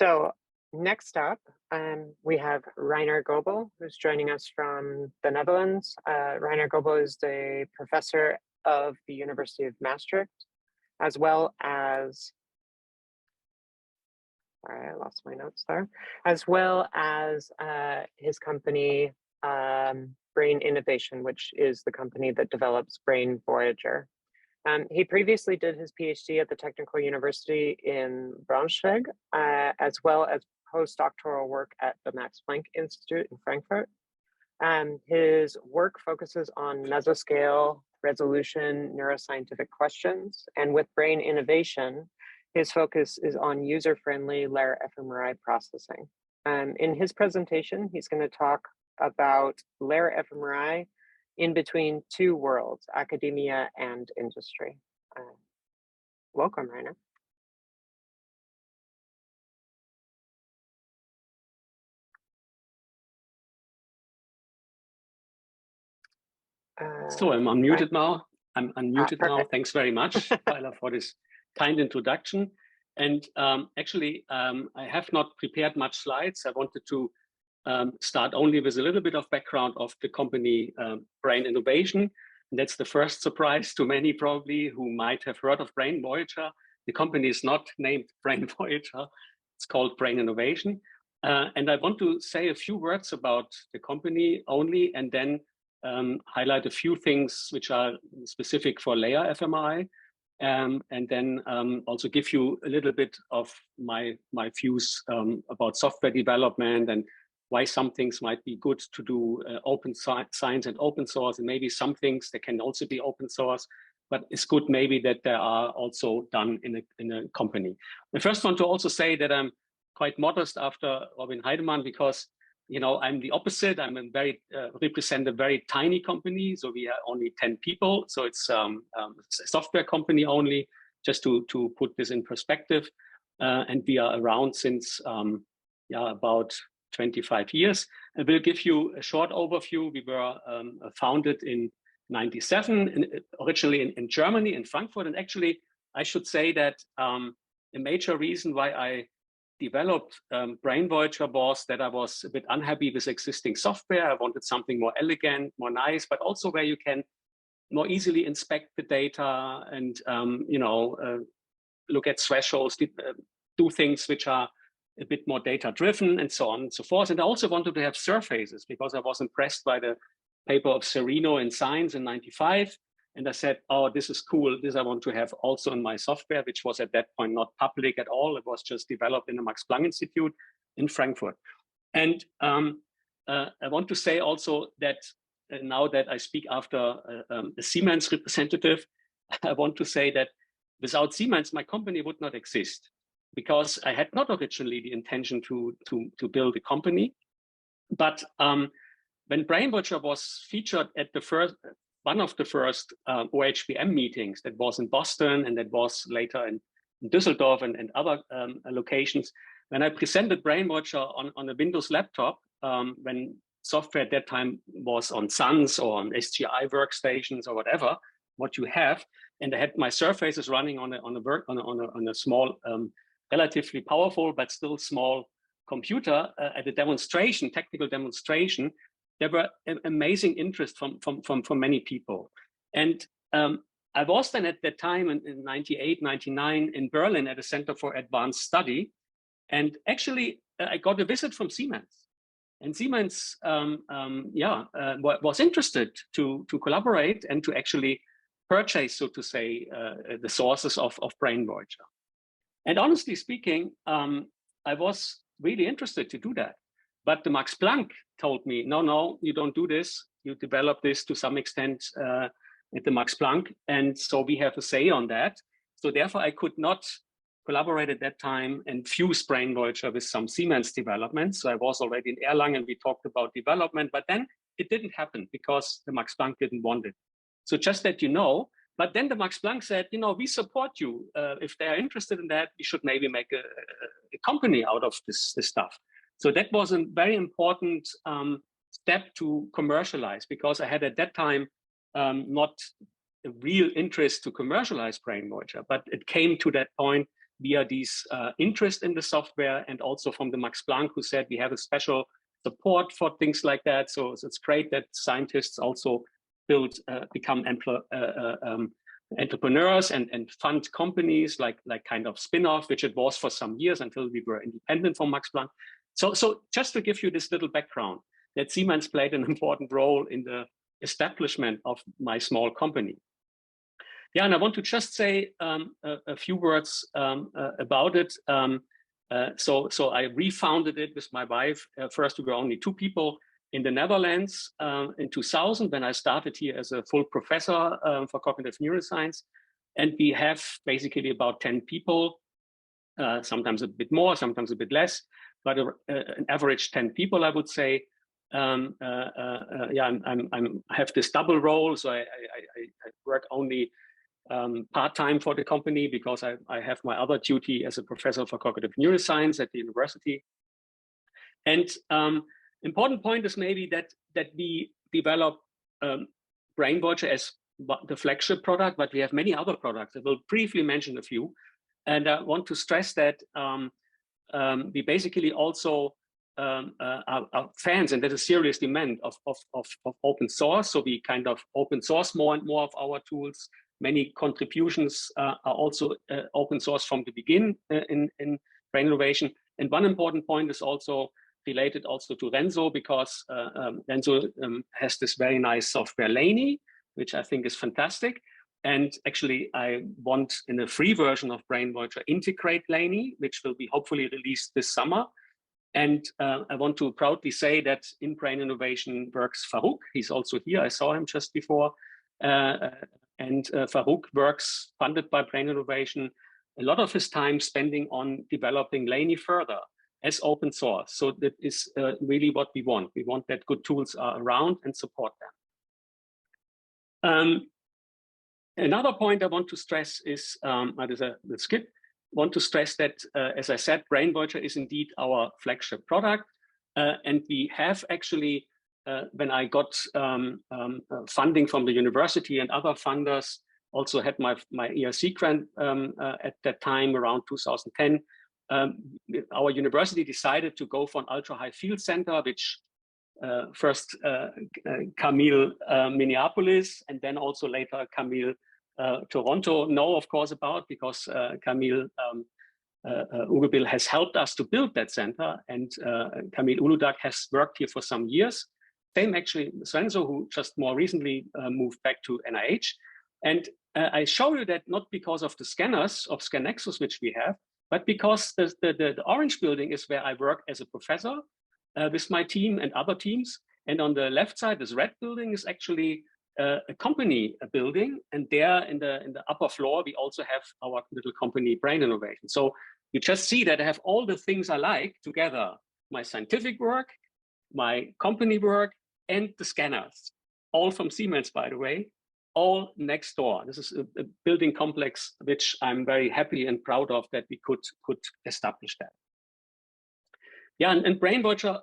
So next up, we have Reiner Goebel, who's joining us from the Netherlands. Reiner Goebel is the professor of the University of Maastricht, as well as, sorry, I lost my notes there, as well as his company, Brain Innovation, which is the company that develops Brain Voyager. He previously did his PhD at the Technical University in Braunschweig, as well as postdoctoral work at the Max Planck Institute in Frankfurt. His work focuses on mesoscale resolution neuroscientific questions, and with Brain Innovation, his focus is on user-friendly layer-fMRI processing. In his presentation, he's going to talk about layer-fMRI in between two worlds, academia and industry. Welcome, Reiner. So I'm unmuted now. I'm unmuted now. Thanks very much, Tyler, for this kind introduction. And actually, I have not prepared much slides. I wanted to start only with a little bit of background of the company Brain Innovation. And that's the first surprise to many probably who might have heard of Brain Voyager. The company is not named Brain Voyager. It's called Brain Innovation. And I want to say a few words about the company only, and then highlight a few things which are specific for layer-fMRI, and then also give you a little bit of my views about software development and why some things might be good to do open science and open source, and maybe some things that can also be open source, but it's good maybe that they are also done in a company. I first want to also say that I'm quite modest after Robin Heidemann, because I'm the opposite. I'm represent a very tiny company. So we are only 10 people. So it's a software company only, just to put this in perspective. And we are around since about 25 years. I will give you a short overview. We were founded in '97, originally in Germany, in Frankfurt. And actually, I should say that a major reason why I developed Brain Voyager was that I was a bit unhappy with existing software. I wanted something more elegant, more nice, but also where you can more easily inspect the data and look at thresholds, do things which are a bit more data driven, and so on and so forth. And I also wanted to have surfaces, because I was impressed by the paper of Serino in Science in '95. And I said, oh, this is cool. This I want to have also in my software, which was at that point not public at all. It was just developed in the Max Planck Institute in Frankfurt. And I want to say also that now that I speak after a Siemens representative, I want to say that without Siemens, my company would not exist, because I had not originally the intention to build a company. But when Brain Voyager was featured at one of the first OHBM meetings, that was in Boston, and that was later in Düsseldorf and other locations, when I presented Brain Voyager on a Windows laptop, when software at that time was on Suns or on SGI workstations or whatever, what you have, and I had my surfaces running on a small, relatively powerful but still small computer at a demonstration, technical demonstration. There were amazing interest from many people. And I was then at that time in '98, '99 in Berlin at a Center for Advanced Study. And actually, I got a visit from Siemens. And Siemens was interested to collaborate and to actually purchase, so to say, the sources of Brain Voyager. And honestly speaking, I was really interested to do that. But the Max Planck told me, no, you don't do this. You develop this to some extent at the Max Planck. And so we have a say on that. So therefore, I could not collaborate at that time and fuse Brain Voyager with some Siemens development. So I was already in Erlangen. We talked about development, but then it didn't happen because the Max Planck didn't want it. So just that you know. But then the Max Planck said, we support you. If they are interested in that, we should maybe make a company out of this stuff. So that was a very important step to commercialize, because I had at that time not a real interest to commercialize Brain Voyager, but it came to that point via these interest in the software, and also from the Max Planck, who said we have a special support for things like that. So it's great that scientists also become entrepreneurs and fund companies like kind of spin-off, which it was for some years until we were independent from Max Planck. So just to give you this little background, that Siemens played an important role in the establishment of my small company. Yeah, and I want to just say a few words about it. So I refounded it with my wife. First, we were only 2 people in the Netherlands in 2000 when I started here as a full professor for cognitive neuroscience. And we have basically about 10 people, sometimes a bit more, sometimes a bit less, but an average 10 people, I would say. Yeah, I have this double role, so I work only part-time for the company because I have my other duty as a professor for cognitive neuroscience at the university. And important point is maybe that we develop BrainVoyager as the flagship product, but we have many other products. I will briefly mention a few. And I want to stress that we basically also are fans, and there's a serious demand of open source. So we kind of open source more and more of our tools. Many contributions are also open source from the beginning in brain innovation. And one important point is also related also to Renzo, because Renzo has this very nice software Laney, which I think is fantastic. And actually, I want in a free version of BrainVoyager integrate Laney, which will be hopefully released this summer. And I want to proudly say that in brain innovation works Farouk. He's also here. I saw him just before. And Farouk works funded by Brain Innovation, a lot of his time spending on developing Laney further as open source. So that is really what we want. We want that good tools are around and support them. Another point I want to stress is, let's skip. Want to stress that, as I said, BrainVoyager is indeed our flagship product. And we have actually, when I got funding from the university and other funders, also had my ERC grant at that time around 2010. Our university decided to go for an ultra-high field center, which first Camille Minneapolis, and then also later Camille Toronto know, of course, about, because Camille Goebel has helped us to build that center, and Camille Uludag has worked here for some years. Same actually Renzo, who just more recently moved back to NIH. And I show you that not because of the scanners of ScanNexus, which we have, but because the orange building is where I work as a professor with my team and other teams. And on the left side, this red building is actually a company building. And there in the upper floor, we also have our little company Brain Innovation. So you just see that I have all the things I like together: my scientific work, my company work, and the scanners, all from Siemens, by the way, all next door. This is a building complex which I'm very happy and proud of that we could establish that. Yeah, and BrainVoyager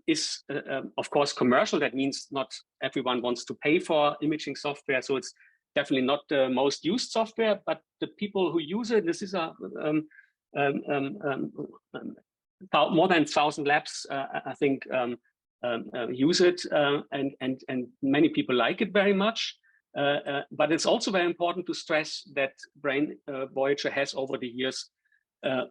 is, of course, commercial. That means not everyone wants to pay for imaging software. So it's definitely not the most used software, but the people who use it, this is a more than 1,000 labs, I think, use it, and many people like it very much. But it's also very important to stress that BrainVoyager has over the years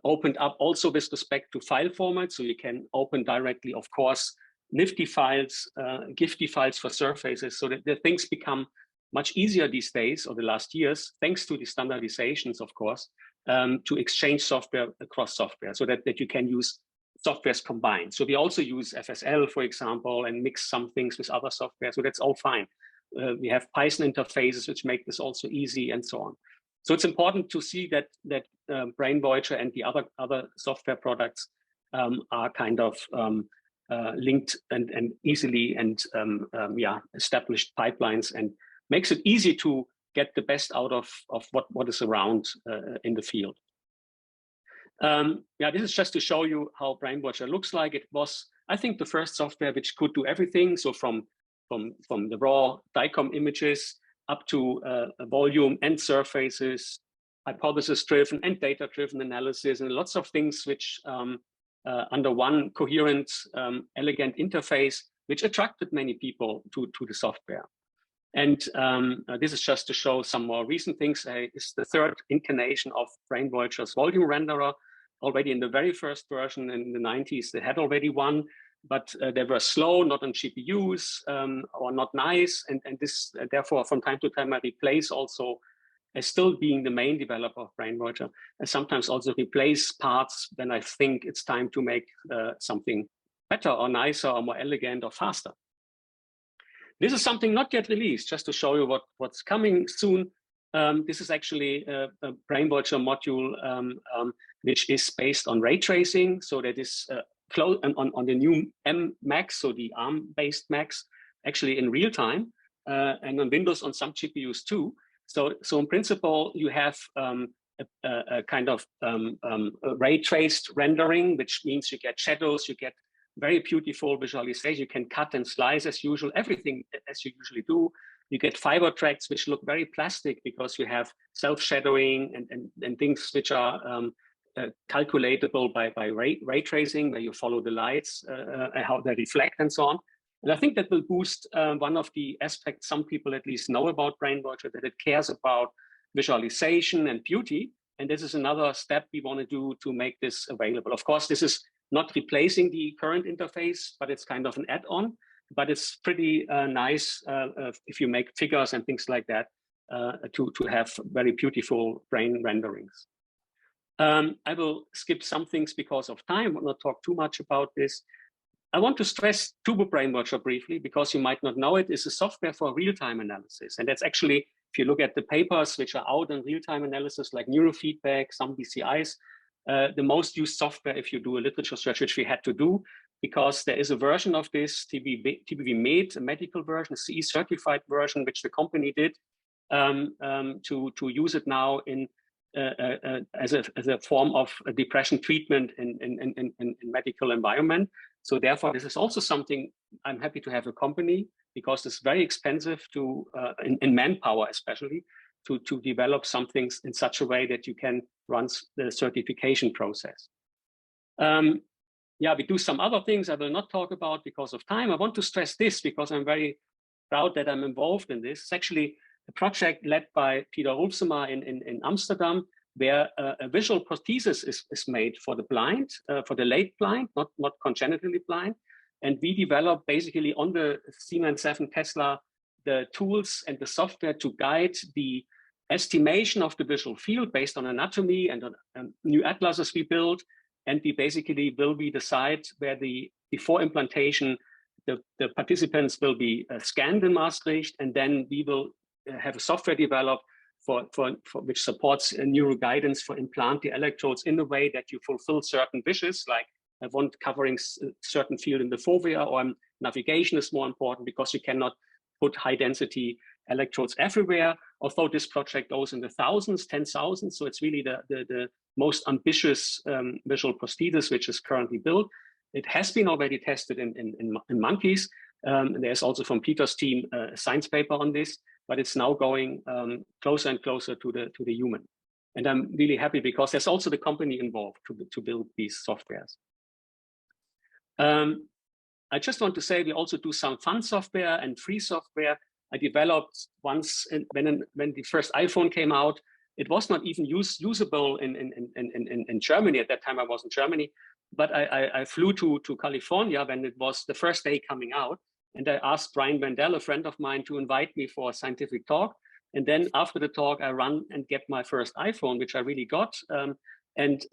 opened up also with respect to file formats. So you can open directly, of course, nifty files, gifty files for surfaces, so that the things become much easier these days, or the last years, thanks to the standardizations, of course, to exchange software across software, so that you can use softwares combined. So we also use FSL, for example, and mix some things with other software. So that's all fine. We have Python interfaces, which make this also easy, and so on. So it's important to see that BrainVoyager and the other software products are kind of linked and easily and established pipelines, and makes it easy to get the best out of what is around in the field. This is just to show you how BrainVoyager looks like. It was, I think, the first software which could do everything. So from the raw DICOM images up to volume and surfaces, hypothesis-driven and data-driven analysis, and lots of things which under one coherent, elegant interface, which attracted many people to the software. And this is just to show some more recent things. It's the third incarnation of Brain Voyager's volume renderer. Already in the very first version in the 90s, they had already one, but they were slow, not on GPUs, or not nice. And this, therefore, from time to time, I replace also, as still being the main developer of Brain Voyager, and sometimes also replace parts when I think it's time to make something better or nicer or more elegant or faster. This is something not yet released, just to show you what's coming soon. This is actually a Brain Voyager module which is based on ray tracing, so that is close on the new M Max, so the ARM-based Max, actually in real time, and on Windows on some GPUs too. So in principle, you have a kind of ray traced rendering, which means you get shadows, you get very beautiful visualization. You can cut and slice as usual, everything as you usually do. You get fiber tracks which look very plastic because you have self-shadowing and things which are calculatable by ray tracing, where you follow the lights, how they reflect and so on. And I think that will boost one of the aspects some people at least know about Brain Voyager, that it cares about visualization and beauty. And this is another step we want to do to make this available. Of course, this is not replacing the current interface, but it's kind of an add-on. But it's pretty nice if you make figures and things like that to have very beautiful brain renderings. I will skip some things because of time. I will not talk too much about this. I want to stress Turbo Brain Voyager briefly, because you might not know it, is a software for real-time analysis. And that's actually, if you look at the papers which are out in real-time analysis, like neurofeedback, some BCIs, the most used software if you do a literature search, which we had to do, because there is a version of this, TBV made, a medical version, a CE certified version, which the company did to use it now in as a form of a depression treatment in medical environment. So therefore, this is also something I'm happy to have a company, because it's very expensive to, in manpower especially, to develop some things in such a way that you can run the certification process. Yeah, we do some other things I will not talk about because of time. I want to stress this because I'm very proud that I'm involved in this. It's actually a project led by Peter Roelfsema in Amsterdam, where a visual prosthesis is made for the blind, for the late blind, not congenitally blind. And we develop basically on the Siemens 7 Tesla the tools and the software to guide the estimation of the visual field based on anatomy and on new atlases we build. And we basically will be the site where before implantation, the participants will be scanned in Maastricht, and then we will have a software developed for which supports neuro guidance for implant the electrodes in a way that you fulfill certain wishes, like I want covering certain field in the fovea, or navigation is more important because you cannot put high density electrodes everywhere. Although this project goes in the thousands, 10,000, so it's really the most ambitious visual prosthesis which is currently built. It has been already tested in monkeys. There's also from Peter's team a science paper on this, but it's now going closer and closer to the human. And I'm really happy because there's also the company involved to build these softwares. I just want to say we also do some fun software and free software. I developed once when the first iPhone came out. It was not even usable in Germany. At that time, I was in Germany, but I flew to California when it was the first day coming out. And I asked Brian Wendell, a friend of mine, to invite me for a scientific talk. And then after the talk, I ran and get my first iPhone, which I really got, and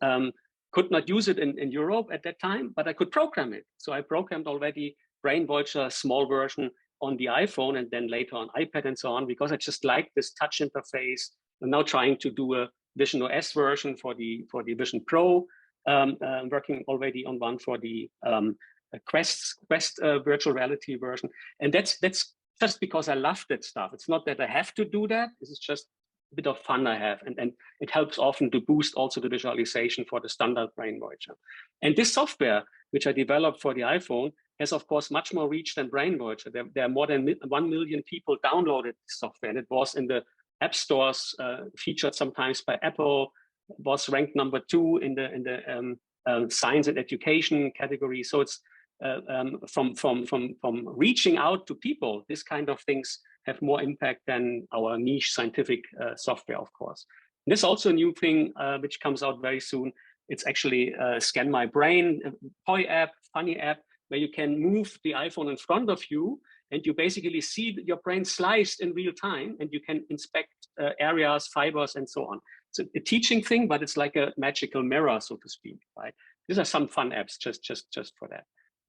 could not use it in Europe at that time, but I could program it. So I programmed already Brain Voyager, small version on the iPhone, and then later on iPad and so on, because I just liked this touch interface. I'm now trying to do a Vision OS version for the Vision Pro, working already on one for the Quest virtual reality version. And that's just because I love that stuff. It's not that I have to do that. This is just a bit of fun I have. And it helps often to boost also the visualization for the standard Brain Voyager. And this software, which I developed for the iPhone, has of course much more reach than Brain Voyager. There are more than 1 million people downloaded this software, and it was in the app stores, featured sometimes by Apple, was ranked #2 in the science and education category. So it's from reaching out to people, this kind of things have more impact than our niche scientific software, of course. And there's also a new thing which comes out very soon. It's actually Scan My Brain, a toy app, funny app, where you can move the iPhone in front of you and you basically see your brain sliced in real time, and you can inspect areas, fibers, and so on. It's a teaching thing, but it's like a magical mirror, so to speak, right? These are some fun apps just for that.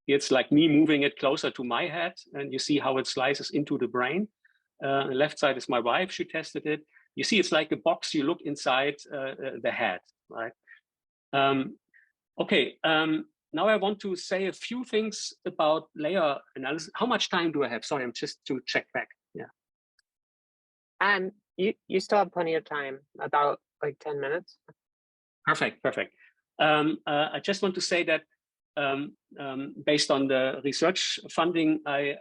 It's like me moving it closer to my head, and you see how it slices into the brain. The left side is my wife, she tested it. You see, it's like a box, you look inside the head, right? Okay, now I want to say a few things about layer analysis. How much time do I have? Sorry, I'm just to check back, yeah. You still have plenty of time, about like 10 minutes. Perfect. I just want to say that based on the research funding I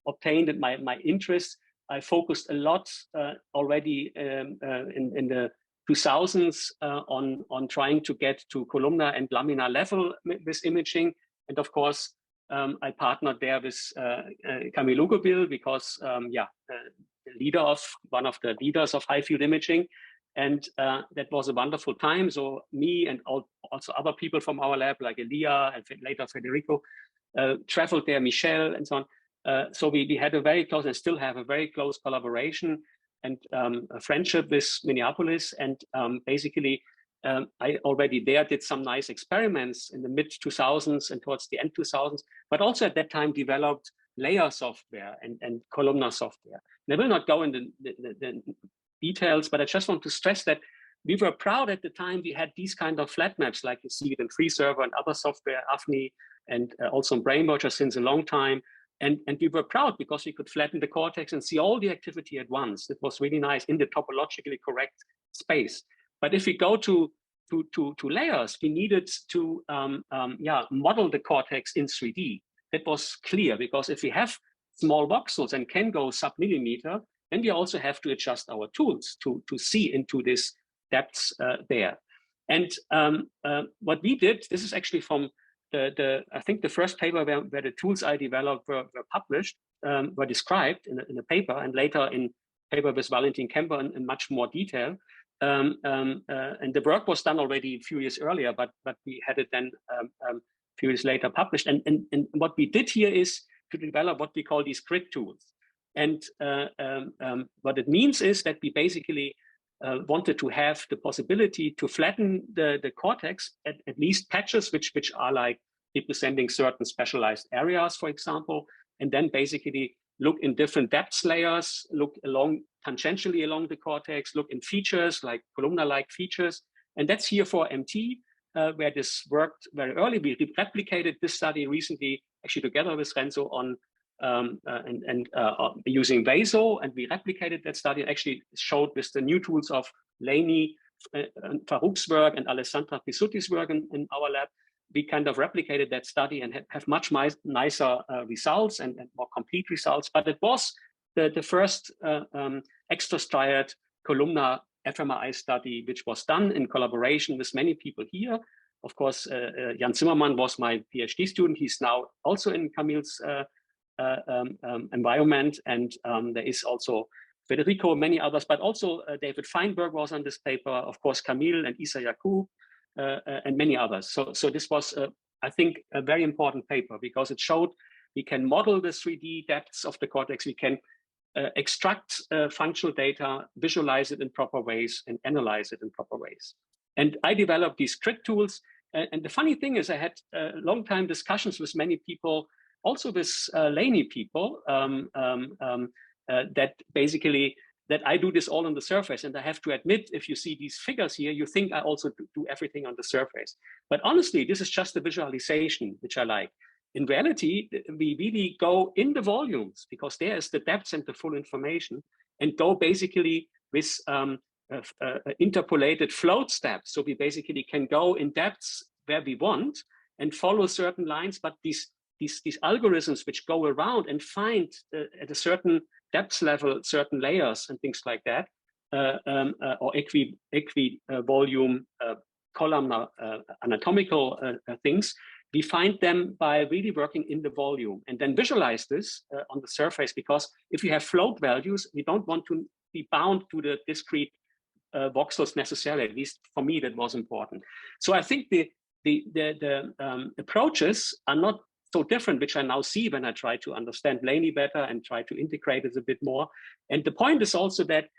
obtained and my interest, I focused a lot already in the 2000s on trying to get to columnar and laminar level with imaging. And of course, I partnered there with Camilo Goebel because, one of the leaders of high field imaging. And that was a wonderful time. So me and also other people from our lab, like Elia and later Federico, traveled there, Michelle and so on. So we had a very close and still have a very close collaboration and a friendship with Minneapolis. And basically, I already there did some nice experiments in the mid 2000s and towards the end 2000s, but also at that time developed layer software and columnar software. And I will not go into the details, but I just want to stress that we were proud at the time. We had these kind of flat maps, like you see it in FreeServer and other software, AFNI, and also in BrainWatcher since a long time. And we were proud because we could flatten the cortex and see all the activity at once. It was really nice in the topologically correct space. But if we go to layers, we needed to model the cortex in 3D. That was clear, because if we have small voxels and can go sub-millimeter, then we also have to adjust our tools to see into this depths there. And what we did, this is actually from I think the first paper where the tools I developed were published, were described in a paper, and later in paper with Valentin Kemper in much more detail. And the work was done already a few years earlier, but we had it then a few years later published. And what we did here is to develop what we call these grid tools. And what it means is that we basically wanted to have the possibility to flatten the cortex at least patches which are like representing certain specialized areas, for example, and then basically look in different depth layers, look tangentially along the cortex, look in features like columnar-like features. And that's here for MT, where this worked very early. We replicated this study recently, actually together with Renzo on using VASO, and we replicated that study and actually showed with the new tools of Laney, Farouk's work and Alessandra Pisutti's work in our lab. We kind of replicated that study and have much nicer results and more complete results. But it was the first extra striate columnar fMRI study, which was done in collaboration with many people here. Of course, Jan Zimmermann was my PhD student. He's now also in Camille's environment, and there is also Federico, many others, but also David Feinberg was on this paper, of course, Camille and Isa Yacoub, and many others. So this was, I think, a very important paper because it showed we can model the 3D depths of the cortex, we can extract functional data, visualize it in proper ways, and analyze it in proper ways. And I developed these grid tools. And the funny thing is I had long time discussions with many people, also with Laney people, that basically that I do this all on the surface. And I have to admit, if you see these figures here, you think I also do everything on the surface. But honestly, this is just a visualization, which I like. In reality, we really go in the volumes because there is the depths and the full information, and go basically with interpolated float steps. So we basically can go in depths where we want and follow certain lines, but these algorithms which go around and find at a certain depth level, certain layers and things like that, or equi-volume columnar anatomical things, we find them by really working in the volume and then visualize this on the surface, because if you have float values, we don't want to be bound to the discrete voxels necessarily. At least for me, that was important. So I think the approaches are not so different, which I now see when I try to understand Laney better and try to integrate it a bit more. And the point is also that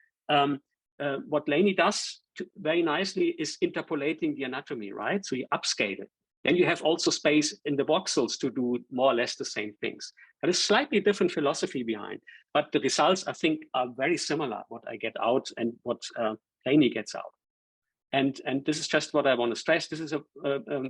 what Laney does very nicely is interpolating the anatomy, right? So you upscale it. Then you have also space in the voxels to do more or less the same things. There is slightly different philosophy behind, but the results, I think, are very similar, what I get out and what Laney gets out. And this is just what I want to stress. This is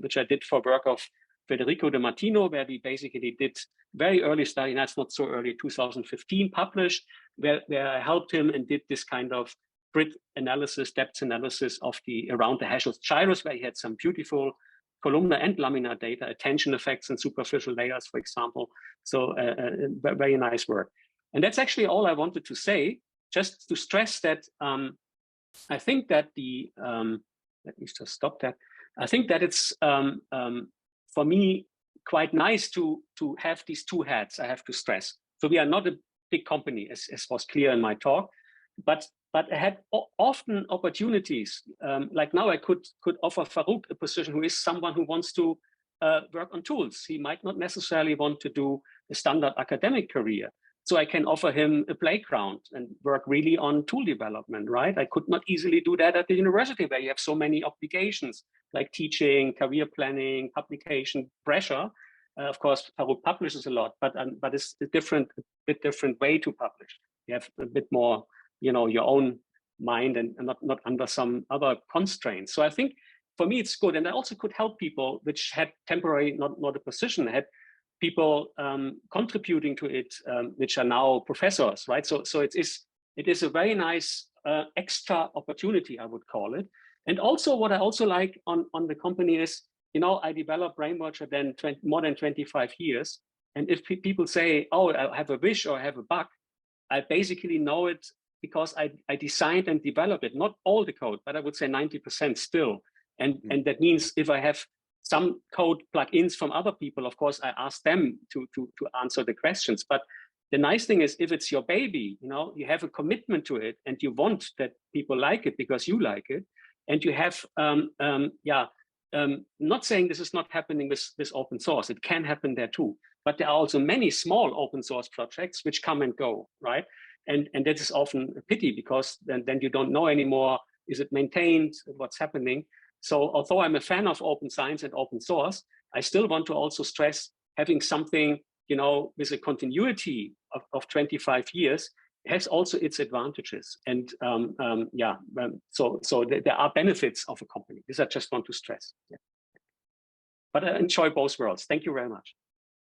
which I did for work of Federico De Martino, where we basically did very early study, that's not so early, 2015 published, where I helped him and did this kind of grid analysis, depth analysis of around the Heschel's gyrus, where he had some beautiful columnar and laminar data, attention effects and superficial layers, for example. So very nice work. And that's actually all I wanted to say, just to stress that I think that let me just stop that. I think that it's, for me, quite nice to have these two hats, I have to stress. So we are not a big company, as was clear in my talk, but I had often opportunities. Like now I could offer Farouk a position who is someone who wants to work on tools. He might not necessarily want to do a standard academic career. So I can offer him a playground and work really on tool development, right? I could not easily do that at the university where you have so many obligations like teaching, career planning, publication, pressure. Of course, Farouk publishes a lot, but it's a bit different way to publish. You have a bit more, your own mind and not under some other constraints. So I think for me, it's good. And I also could help people which had temporary, not a position, had people contributing to it, which are now professors, right? So it is a very nice extra opportunity, I would call it. And also what I also like on the company is, I developed BrainWatcher more than 25 years. And if people say, oh, I have a wish or I have a bug, I basically know it because I designed and developed it, not all the code, but I would say 90% still. And that means if I have some code plugins from other people, of course, I ask them to answer the questions. But the nice thing is, if it's your baby, you have a commitment to it and you want that people like it because you like it. And you have, not saying this is not happening with open source. It can happen there too. But there are also many small open source projects which come and go, right? And that is often a pity because then you don't know anymore, is it maintained, what's happening? So although I'm a fan of open science and open source, I still want to also stress having something, with a continuity of 25 years has also its advantages. And so there are benefits of a company. This I just want to stress. Yeah. But I enjoy both worlds. Thank you very much.